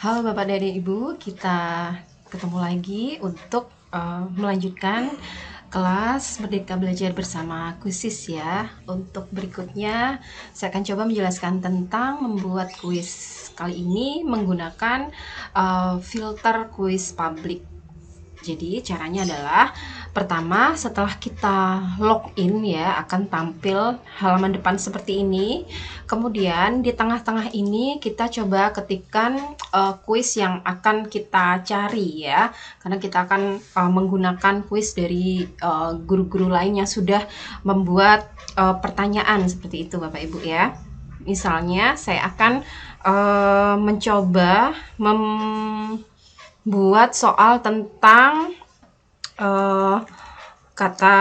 Halo Bapak dan Ibu, kita ketemu lagi untuk melanjutkan kelas Merdeka Belajar bersama Kuisis ya. Untuk berikutnya, saya akan coba menjelaskan tentang membuat kuis. Kali ini menggunakan filter kuis publik. Jadi caranya adalah pertama setelah kita login ya akan tampil halaman depan seperti ini. Kemudian di tengah-tengah ini kita coba ketikkan kuis yang akan kita cari ya. Karena kita akan menggunakan kuis dari guru-guru lain yang sudah membuat pertanyaan seperti itu Bapak Ibu ya. Misalnya saya akan mencoba buat soal tentang kata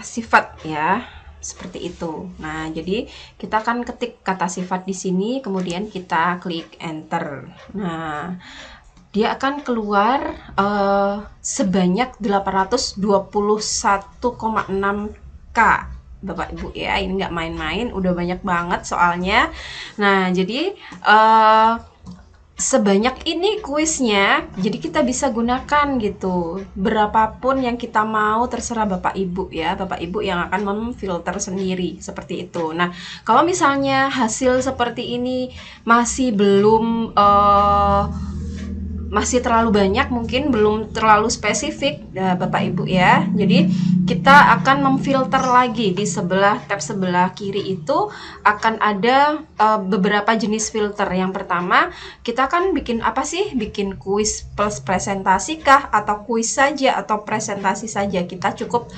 sifat ya, seperti itu. Nah, jadi kita akan ketik kata sifat di sini, kemudian kita klik enter. Nah, dia akan keluar sebanyak 821,6K. Bapak Ibu ya, ini nggak main-main, udah banyak banget soalnya. Nah, jadi sebanyak ini kuisnya, jadi kita bisa gunakan gitu berapapun yang kita mau, terserah Bapak Ibu ya, Bapak Ibu yang akan memfilter sendiri seperti itu. Nah, kalau misalnya hasil seperti ini masih belum masih terlalu banyak, mungkin belum terlalu spesifik Bapak Ibu ya, jadi kita akan memfilter lagi di tab sebelah kiri itu akan ada beberapa jenis filter. Yang pertama, kita akan bikin apa sih? Bikin kuis plus presentasi kah? Atau kuis saja atau presentasi saja? Kita cukup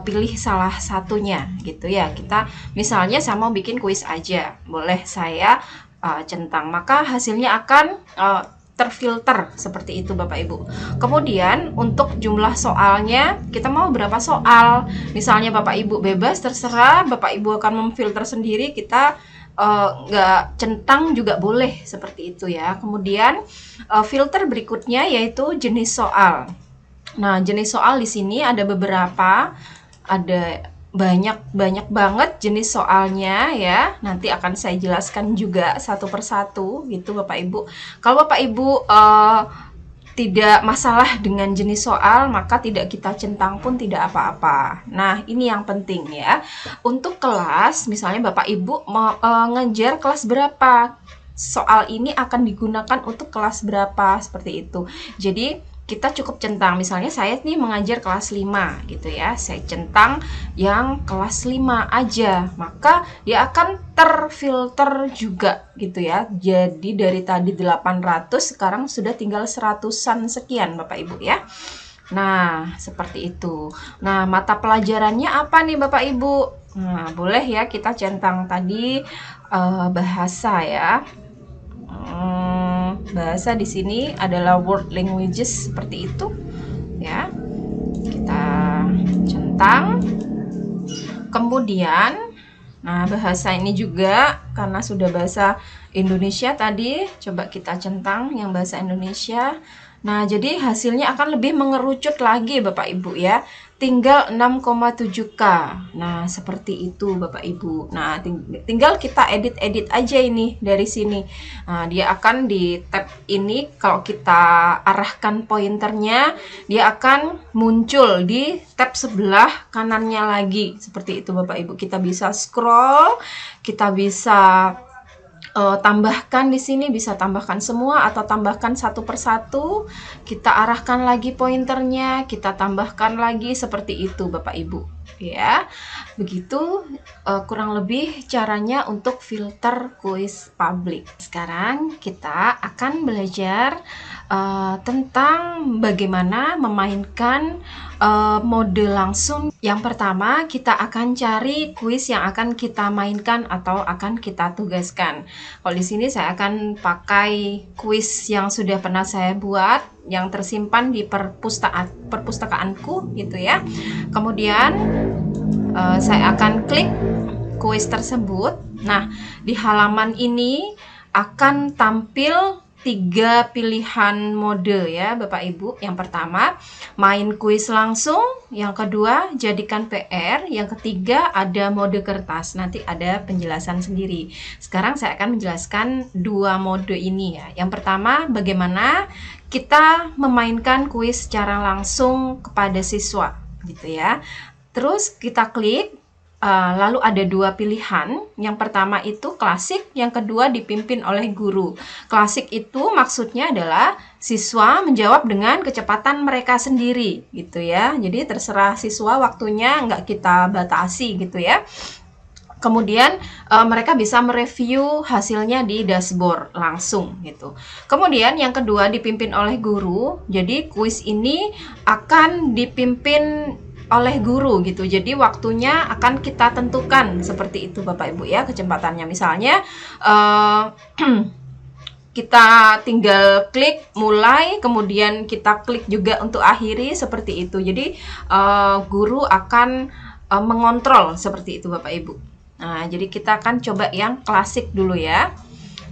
pilih salah satunya gitu ya. Kita misalnya saya mau bikin kuis aja, boleh saya centang, maka hasilnya akan terfilter seperti itu Bapak Ibu. Kemudian untuk jumlah soalnya, kita mau berapa soal, misalnya Bapak Ibu bebas, terserah Bapak Ibu akan memfilter sendiri, kita nggak centang juga boleh seperti itu ya. Kemudian filter berikutnya yaitu jenis soal. Nah, jenis soal di sini ada beberapa, ada banyak banget jenis soalnya ya. Nanti akan saya jelaskan juga satu persatu gitu Bapak Ibu. Kalau Bapak Ibu tidak masalah dengan jenis soal, maka tidak kita centang pun tidak apa-apa. Nah, ini yang penting ya. Untuk kelas, misalnya Bapak Ibu mau ngejar kelas berapa, soal ini akan digunakan untuk kelas berapa, seperti itu. Jadi kita cukup centang, misalnya saya nih mengajar kelas 5 gitu ya, saya centang yang kelas 5 aja, maka dia akan terfilter juga gitu ya. Jadi dari tadi 800 sekarang sudah tinggal 100-an sekian Bapak Ibu ya. Nah, seperti itu. Nah, mata pelajarannya apa nih Bapak Ibu? Nah, boleh ya kita centang tadi bahasa ya. Bahasa di sini adalah world languages seperti itu ya. Kita centang. Kemudian nah, bahasa ini juga karena sudah bahasa Indonesia tadi, coba kita centang yang bahasa Indonesia. Nah, jadi hasilnya akan lebih mengerucut lagi Bapak Ibu ya. Tinggal 6,7K. Nah, seperti itu Bapak Ibu. Nah, tinggal kita edit-edit aja ini dari sini. Nah, dia akan di tab ini, kalau kita arahkan pointernya, dia akan muncul di tab sebelah kanannya lagi. Seperti itu Bapak Ibu. Kita bisa scroll, kita bisa tambahkan di sini, bisa tambahkan semua atau tambahkan satu persatu, kita arahkan lagi pointernya, kita tambahkan lagi, seperti itu Bapak Ibu ya. Begitu kurang lebih caranya untuk filter kuis publik. Sekarang kita akan belajar tentang bagaimana memainkan mode langsung. Yang pertama, kita akan cari kuis yang akan kita mainkan atau akan kita tugaskan. Kalau di sini saya akan pakai kuis yang sudah pernah saya buat, yang tersimpan di perpustakaanku gitu ya. Kemudian saya akan klik kuis tersebut. Nah, di halaman ini akan tampil 3 pilihan mode ya Bapak Ibu. Yang pertama, main kuis langsung. Yang kedua, jadikan PR. Yang ketiga, ada mode kertas. Nanti ada penjelasan sendiri. Sekarang saya akan menjelaskan 2 mode ini ya. Yang pertama, bagaimana kita memainkan kuis secara langsung kepada siswa gitu ya. Terus kita klik. Lalu ada 2 pilihan. Yang pertama itu klasik, yang kedua dipimpin oleh guru. Klasik itu maksudnya adalah siswa menjawab dengan kecepatan mereka sendiri gitu ya. Jadi terserah siswa, waktunya nggak kita batasi gitu ya. Kemudian mereka bisa mereview hasilnya di dashboard langsung gitu. Kemudian yang kedua dipimpin oleh guru. Jadi kuis ini akan dipimpin oleh guru gitu. Jadi waktunya akan kita tentukan seperti itu Bapak Ibu ya, kecepatannya. Misalnya kita tinggal klik mulai, kemudian kita klik juga untuk akhiri seperti itu. Jadi guru akan mengontrol seperti itu Bapak Ibu. Nah, jadi kita akan coba yang klasik dulu ya.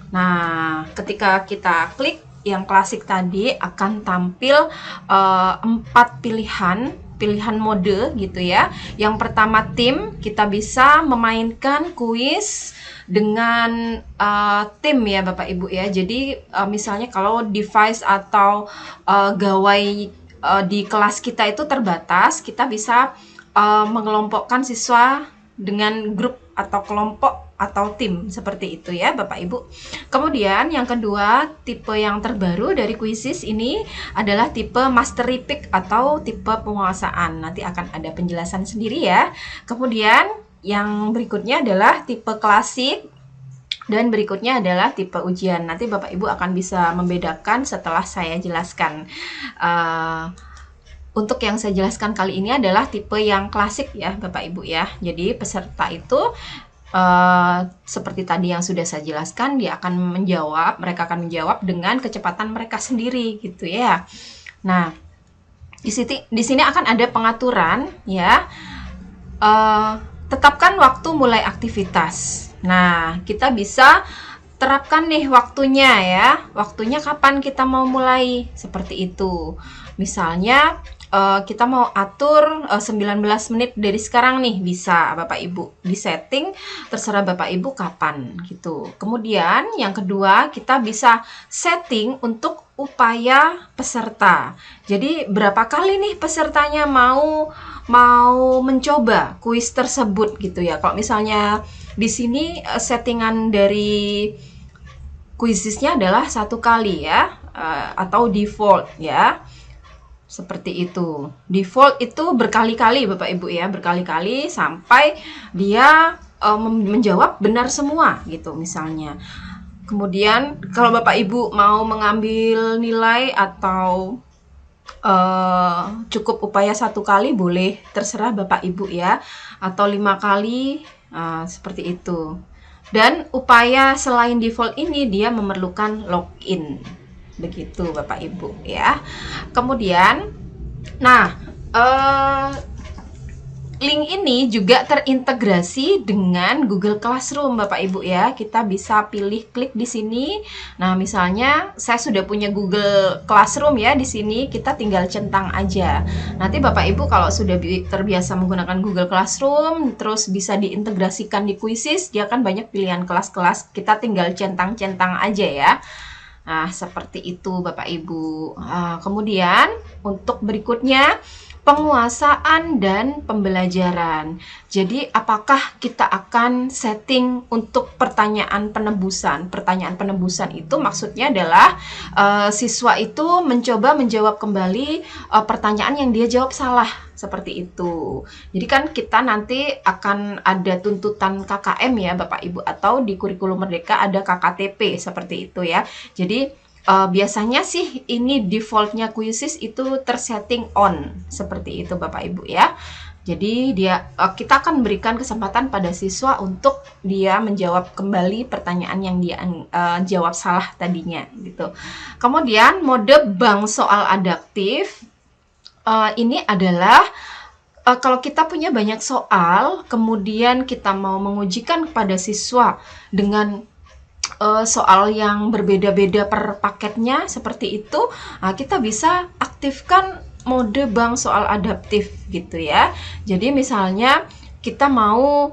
Nah, ketika kita klik yang klasik tadi akan tampil 4 pilihan mode gitu ya. Yang pertama tim, kita bisa memainkan kuis dengan tim ya Bapak Ibu ya. Jadi misalnya kalau device atau gawai di kelas kita itu terbatas, kita bisa mengelompokkan siswa dengan grup atau kelompok atau tim seperti itu ya Bapak Ibu. Kemudian yang kedua, tipe yang terbaru dari Quizizz ini adalah tipe Mastery Pick atau tipe penguasaan. Nanti akan ada penjelasan sendiri ya. Kemudian yang berikutnya adalah tipe klasik dan berikutnya adalah tipe ujian. Nanti Bapak Ibu akan bisa membedakan setelah saya jelaskan. Untuk yang saya jelaskan kali ini adalah tipe yang klasik ya Bapak Ibu ya. Jadi peserta itu seperti tadi yang sudah saya jelaskan, mereka akan menjawab dengan kecepatan mereka sendiri gitu ya. Nah, di sini akan ada pengaturan ya. Tetapkan waktu mulai aktivitas. Nah, kita bisa terapkan nih waktunya ya. Waktunya kapan kita mau mulai, seperti itu. Misalnya kita mau atur 19 menit dari sekarang nih, bisa Bapak Ibu di setting, terserah Bapak Ibu kapan gitu. Kemudian yang kedua, kita bisa setting untuk upaya peserta. Jadi berapa kali nih pesertanya mau mencoba kuis tersebut gitu ya. Kalau misalnya di sini settingan dari Quizizz-nya adalah 1 kali ya, atau default ya. Seperti itu. Default itu berkali-kali Bapak Ibu ya, berkali-kali sampai dia menjawab benar semua gitu misalnya. Kemudian kalau Bapak Ibu mau mengambil nilai atau cukup upaya 1 kali, boleh, terserah Bapak Ibu ya, atau 5 kali, seperti itu. Dan upaya selain default ini dia memerlukan login. Begitu Bapak Ibu ya. Kemudian link ini juga terintegrasi dengan Google Classroom Bapak Ibu ya. Kita bisa pilih klik di sini. Nah, misalnya saya sudah punya Google Classroom ya di sini, kita tinggal centang aja. Nanti Bapak Ibu kalau sudah terbiasa menggunakan Google Classroom, terus bisa diintegrasikan di Quizizz, dia kan banyak pilihan kelas-kelas, kita tinggal centang-centang aja ya. Nah, seperti itu Bapak Ibu. Kemudian untuk berikutnya, penguasaan dan pembelajaran. Jadi apakah kita akan setting untuk pertanyaan penebusan? Pertanyaan penebusan itu maksudnya adalah siswa itu mencoba menjawab kembali pertanyaan yang dia jawab salah, seperti itu. Jadi kan kita nanti akan ada tuntutan KKM ya Bapak Ibu, atau di kurikulum Merdeka ada KKTP seperti itu ya. Jadi biasanya sih ini defaultnya Quizizz itu tersetting on seperti itu Bapak Ibu ya. Jadi kita akan berikan kesempatan pada siswa untuk dia menjawab kembali pertanyaan yang dia jawab salah tadinya gitu. Kemudian mode bank soal adaptif ini adalah kalau kita punya banyak soal, kemudian kita mau mengujikan kepada siswa dengan soal yang berbeda-beda per paketnya seperti itu, kita bisa aktifkan mode bank soal adaptif gitu ya. Jadi misalnya kita mau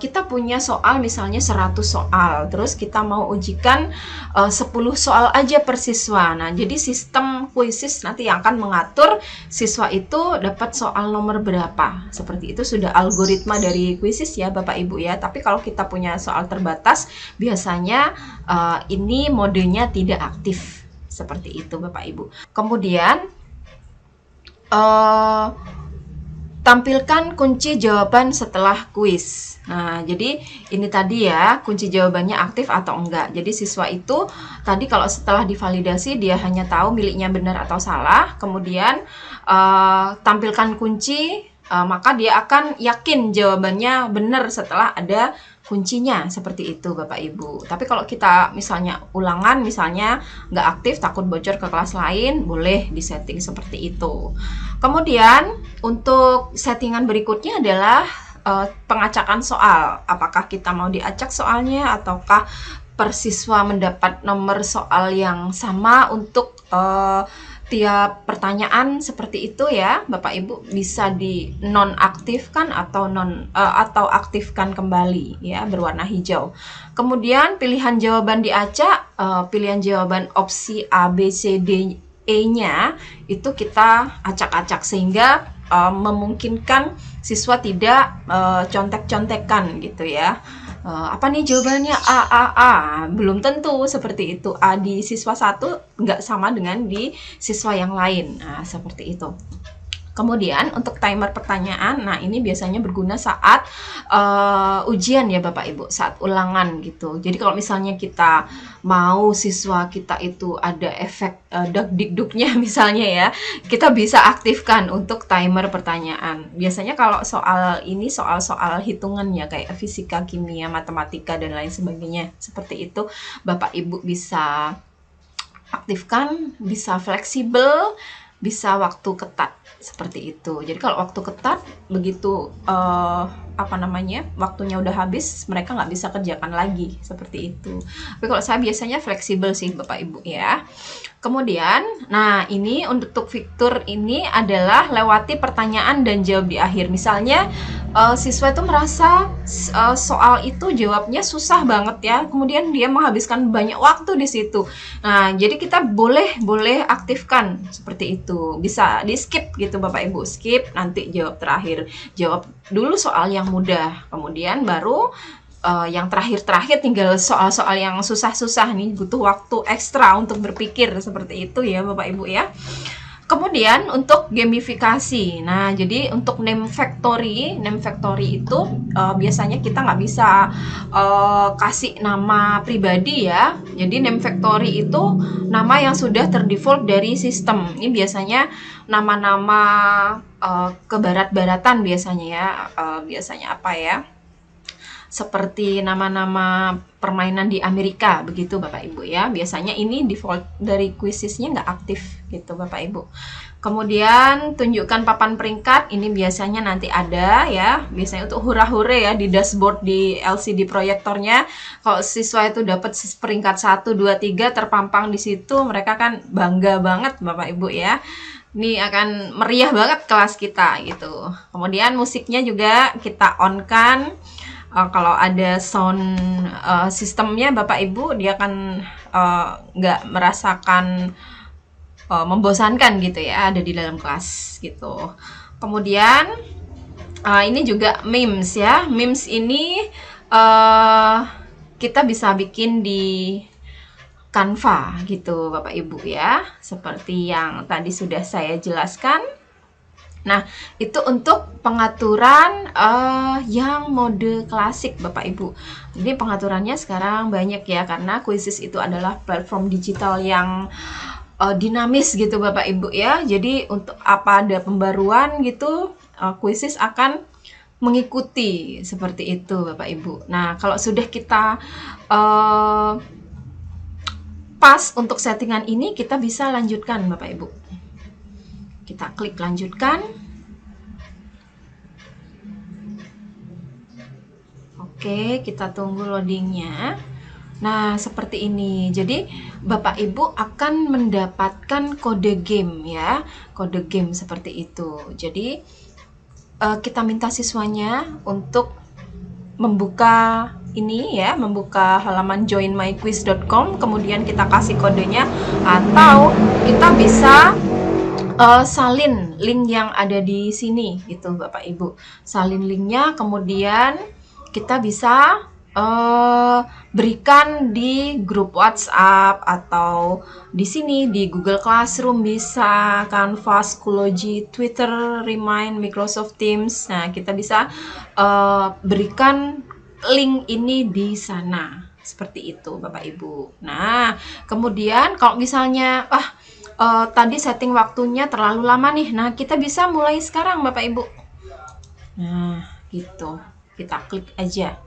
kita punya soal misalnya 100 soal, terus kita mau ujikan 10 soal aja per siswa. Nah, jadi sistem kuisis nanti yang akan mengatur siswa itu dapat soal nomor berapa. Seperti itu sudah algoritma dari kuisis ya Bapak Ibu ya. Tapi kalau kita punya soal terbatas, biasanya ini modenya tidak aktif. Seperti itu Bapak Ibu. Kemudian tampilkan kunci jawaban setelah kuis. Nah, jadi ini tadi ya, kunci jawabannya aktif atau enggak. Jadi siswa itu tadi kalau setelah divalidasi dia hanya tahu miliknya benar atau salah, kemudian tampilkan kunci, maka dia akan yakin jawabannya benar setelah ada kuncinya. Seperti itu Bapak Ibu. Tapi kalau kita misalnya ulangan, misalnya nggak aktif, takut bocor ke kelas lain, boleh disetting seperti itu. Kemudian untuk settingan berikutnya adalah pengacakan soal. Apakah kita mau diacak soalnya ataukah per siswa mendapat nomor soal yang sama untuk tiap pertanyaan seperti itu ya Bapak Ibu, bisa di nonaktifkan atau aktifkan kembali ya berwarna hijau. Kemudian pilihan jawaban diacak, pilihan jawaban opsi A, B, C, D, E-nya itu kita acak-acak sehingga memungkinkan siswa tidak contek-contekan gitu ya. Apa nih jawabannya? A. Belum tentu seperti itu. A di siswa satu nggak sama dengan di siswa yang lain. Nah, seperti itu. Kemudian untuk timer pertanyaan, nah ini biasanya berguna saat ujian ya Bapak Ibu, saat ulangan gitu. Jadi kalau misalnya kita mau siswa kita itu ada efek deg-degdugnya misalnya ya, kita bisa aktifkan untuk timer pertanyaan. Biasanya kalau soal ini soal-soal hitungan ya kayak fisika, kimia, matematika dan lain sebagainya. Seperti itu Bapak Ibu bisa aktifkan, bisa fleksibel, bisa waktu ketat seperti itu. Jadi kalau waktu ketat begitu waktunya udah habis, mereka nggak bisa kerjakan lagi seperti itu. Tapi kalau saya biasanya fleksibel sih Bapak Ibu ya. Kemudian, nah ini untuk fitur ini adalah lewati pertanyaan dan jawab di akhir. Misalnya siswa itu merasa soal itu jawabnya susah banget ya, kemudian dia menghabiskan banyak waktu di situ. Nah, jadi kita boleh aktifkan seperti itu. Bisa di skip gitu Bapak Ibu, skip nanti jawab terakhir. Jawab dulu soal yang mudah, kemudian baru yang terakhir tinggal soal-soal yang susah-susah nih, butuh waktu ekstra untuk berpikir seperti itu ya Bapak Ibu ya. Kemudian untuk gamifikasi, nah jadi untuk name factory itu biasanya kita nggak bisa kasih nama pribadi ya. Jadi name factory itu nama yang sudah terdefault dari sistem. Ini biasanya nama-nama kebarat-baratan biasanya ya. Biasanya apa ya? Seperti nama-nama permainan di Amerika begitu Bapak Ibu ya. Biasanya ini default dari quizisnya nggak aktif gitu Bapak Ibu. Kemudian tunjukkan papan peringkat, ini biasanya nanti ada ya, biasanya untuk hura-hure ya di dashboard di LCD proyektornya. Kalau siswa itu dapat peringkat 1, 2, 3 terpampang di situ, mereka kan bangga banget Bapak Ibu ya. Ini akan meriah banget kelas kita gitu. Kemudian musiknya juga kita on-kan. Kalau ada sound sistemnya Bapak Ibu, dia akan nggak merasakan membosankan gitu ya, ada di dalam kelas gitu. Kemudian ini juga memes ya. Memes ini kita bisa bikin di Canva gitu Bapak Ibu ya, seperti yang tadi sudah saya jelaskan. Nah, itu untuk pengaturan yang mode klasik Bapak Ibu. Jadi pengaturannya sekarang banyak ya, karena Quizizz itu adalah platform digital yang dinamis gitu Bapak Ibu ya. Jadi untuk apa ada pembaruan gitu, Quizizz akan mengikuti seperti itu Bapak Ibu. Nah, kalau sudah kita pas untuk settingan ini, kita bisa lanjutkan Bapak Ibu. Kita klik lanjutkan. Oke, kita tunggu loadingnya. Nah, seperti ini. Jadi, Bapak Ibu akan mendapatkan kode game ya. Kode game seperti itu. Jadi, kita minta siswanya untuk membuka ini ya, membuka halaman joinmyquiz.com, kemudian kita kasih kodenya, atau kita bisa salin link yang ada di sini gitu Bapak Ibu. Salin linknya, kemudian kita bisa berikan di grup WhatsApp atau di sini di Google Classroom bisa, Canva, Schoology, Twitter, Remind, Microsoft Teams. Nah, kita bisa berikan link ini di sana. Seperti itu Bapak Ibu. Nah, kemudian kalau misalnya tadi setting waktunya terlalu lama nih. Nah, kita bisa mulai sekarang Bapak Ibu. Nah, gitu. Kita klik aja.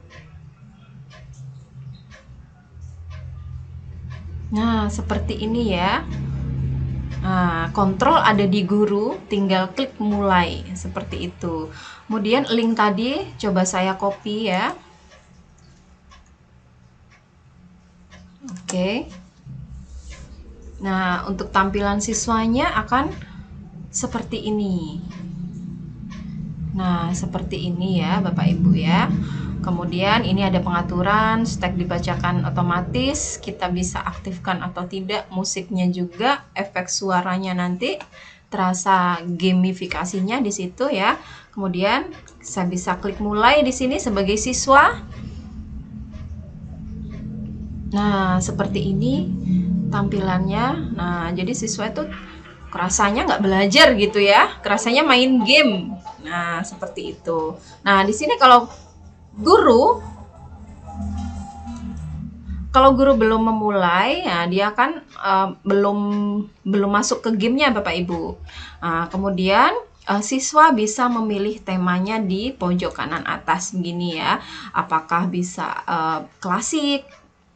Nah, seperti ini ya. Nah, kontrol ada di guru, tinggal klik mulai. Seperti itu. Kemudian link tadi coba saya copy ya. Oke. Nah, untuk tampilan siswanya akan seperti ini. Nah, seperti ini ya Bapak Ibu ya. Kemudian ini ada pengaturan, stack dibacakan otomatis, kita bisa aktifkan atau tidak, musiknya juga, efek suaranya nanti terasa gamifikasinya di situ ya. Kemudian saya bisa klik mulai di sini sebagai siswa. Nah, seperti ini tampilannya. Nah, jadi siswa itu kerasanya nggak belajar gitu ya, kerasanya main game. Nah, seperti itu. Nah, di sini kalau guru belum memulai, ya dia kan belum masuk ke gamenya Bapak Ibu. Nah, kemudian siswa bisa memilih temanya di pojok kanan atas begini ya. Apakah bisa klasik,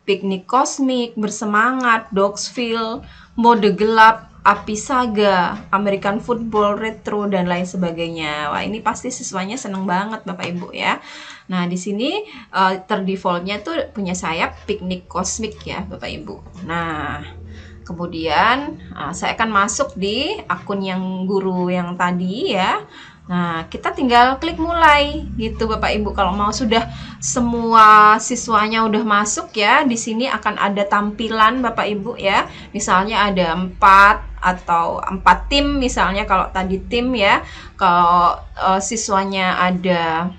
piknik kosmik, bersemangat, Dogsville, mode gelap, api saga, American football, retro, dan lain sebagainya. Wah, ini pasti siswanya seneng banget Bapak Ibu ya. Nah, di sini terdefaultnya tuh punya saya piknik kosmik ya Bapak Ibu. Nah, kemudian saya akan masuk di akun yang guru yang tadi ya. Nah, kita tinggal klik mulai gitu Bapak Ibu. Kalau mau sudah semua siswanya udah masuk ya, di sini akan ada tampilan Bapak Ibu ya. Misalnya ada 4 atau 4 tim misalnya, kalau tadi tim ya. Kalau siswanya ada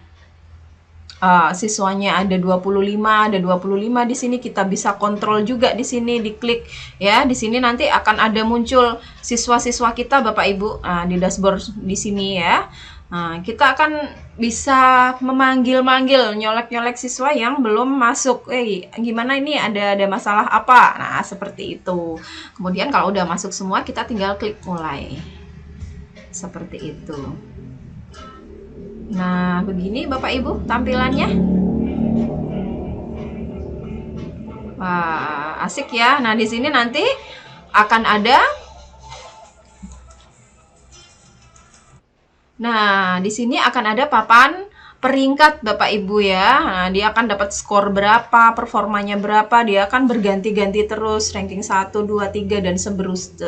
25 di sini, kita bisa kontrol juga di sini, diklik ya. Di sini nanti akan ada muncul siswa-siswa kita Bapak Ibu di dashboard di sini ya. Nah, kita akan bisa memanggil-manggil, nyolek-nyolek siswa yang belum masuk. Gimana ini, ada masalah apa? Nah, seperti itu. Kemudian kalau udah masuk semua, kita tinggal klik mulai. Seperti itu. Nah, begini Bapak Ibu tampilannya. Wah, asik ya. Nah, di sini nanti akan ada. Nah, di sini akan ada papan peringkat Bapak Ibu ya. Nah, dia akan dapat skor berapa, performanya berapa, dia akan berganti-ganti terus, ranking 1, 2, 3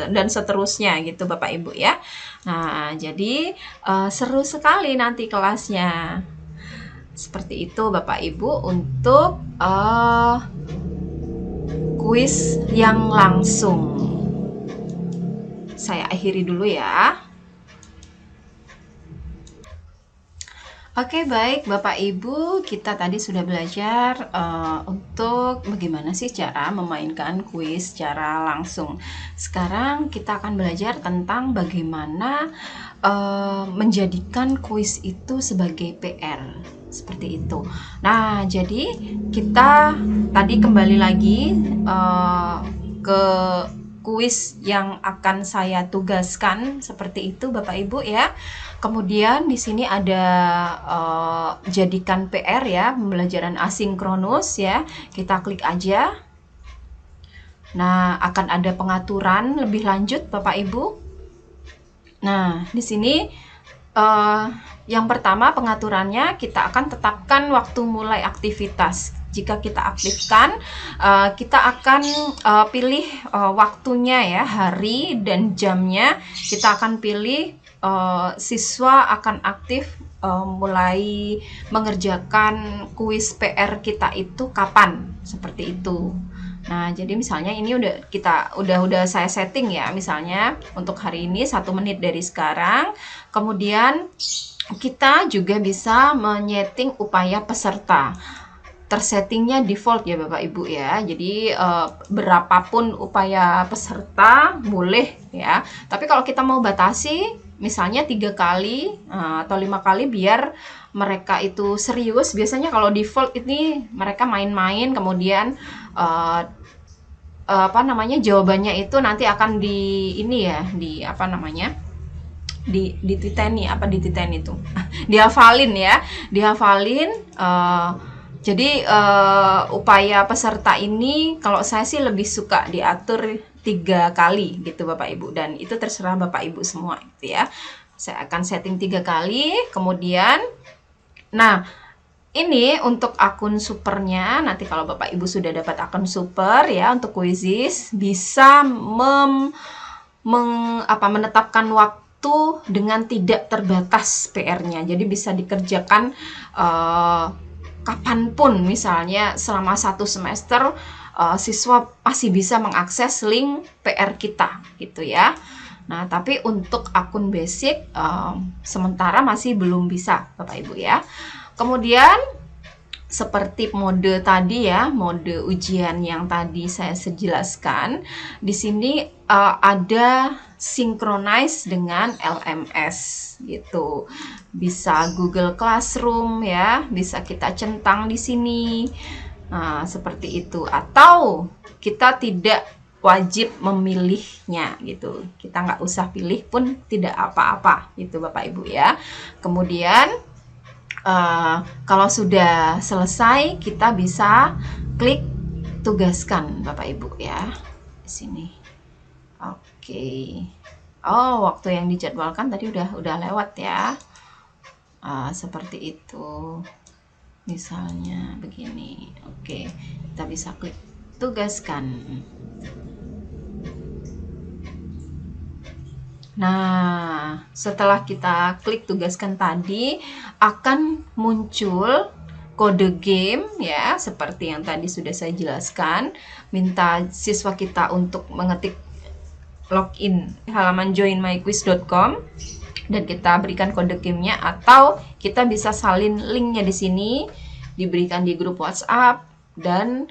dan seterusnya gitu Bapak Ibu ya. Nah, jadi seru sekali nanti kelasnya. Seperti itu Bapak Ibu untuk kuis yang langsung. Saya akhiri dulu ya. Oke, baik Bapak Ibu, kita tadi sudah belajar untuk bagaimana sih cara memainkan kuis secara langsung. Sekarang kita akan belajar tentang bagaimana menjadikan kuis itu sebagai PR. Seperti itu. Nah, jadi kita tadi kembali lagi ke kuis yang akan saya tugaskan seperti itu Bapak Ibu ya. Kemudian di sini ada jadikan PR ya, pembelajaran asinkronus ya. Kita klik aja. Nah, akan ada pengaturan lebih lanjut Bapak Ibu. Nah, di sini Eh, yang pertama, pengaturannya kita akan tetapkan waktu mulai aktivitas. Jika kita aktifkan, kita akan pilih waktunya ya, hari dan jamnya. Kita akan pilih siswa akan aktif mulai mengerjakan kuis PR kita itu kapan, seperti itu. Nah, jadi misalnya ini udah saya setting ya, misalnya untuk hari ini 1 menit dari sekarang. Kemudian kita juga bisa menyeting upaya peserta. Tersettingnya default ya Bapak Ibu ya. Jadi berapapun upaya peserta boleh ya. Tapi kalau kita mau batasi misalnya 3 kali atau 5 kali biar mereka itu serius. Biasanya kalau default ini mereka main-main, kemudian apa namanya, jawabannya itu nanti akan di ini ya, di apa namanya, dititeni, apa dititeni itu dihafalin ya, dihafalin. Jadi upaya peserta ini kalau saya sih lebih suka diatur 3 kali gitu Bapak Ibu, dan itu terserah Bapak Ibu semua gitu ya. Saya akan setting 3 kali, kemudian nah ini untuk akun supernya, nanti kalau Bapak Ibu sudah dapat akun super ya untuk Quizizz, bisa menetapkan waktu dengan tidak terbatas PR-nya. Jadi bisa dikerjakan kapanpun, misalnya selama 1 semester siswa masih bisa mengakses link PR kita gitu ya. Nah, tapi untuk akun basic sementara masih belum bisa Bapak Ibu ya. Kemudian seperti mode tadi ya, mode ujian yang tadi saya jelaskan, di sini ada synchronize dengan LMS gitu. Bisa Google Classroom ya, bisa kita centang di sini. Nah, seperti itu. Atau kita tidak wajib memilihnya gitu. Kita nggak usah pilih pun tidak apa-apa gitu Bapak Ibu ya. Kemudian kalau sudah selesai, kita bisa klik tugaskan Bapak Ibu ya di sini. Oke. Oh, waktu yang dijadwalkan tadi udah lewat ya. Seperti itu. Misalnya begini. Oke, kita bisa klik tugaskan. Nah, setelah kita klik tugaskan tadi, akan muncul kode game ya, seperti yang tadi sudah saya jelaskan. Minta siswa kita untuk mengetik login halaman joinmyquiz.com dan kita berikan kode gamenya, atau kita bisa salin linknya di sini, diberikan di grup WhatsApp dan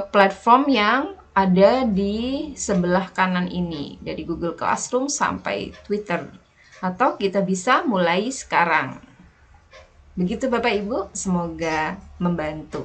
platform yang ada di sebelah kanan ini, dari Google Classroom sampai Twitter, atau kita bisa mulai sekarang. Begitu Bapak Ibu, semoga membantu.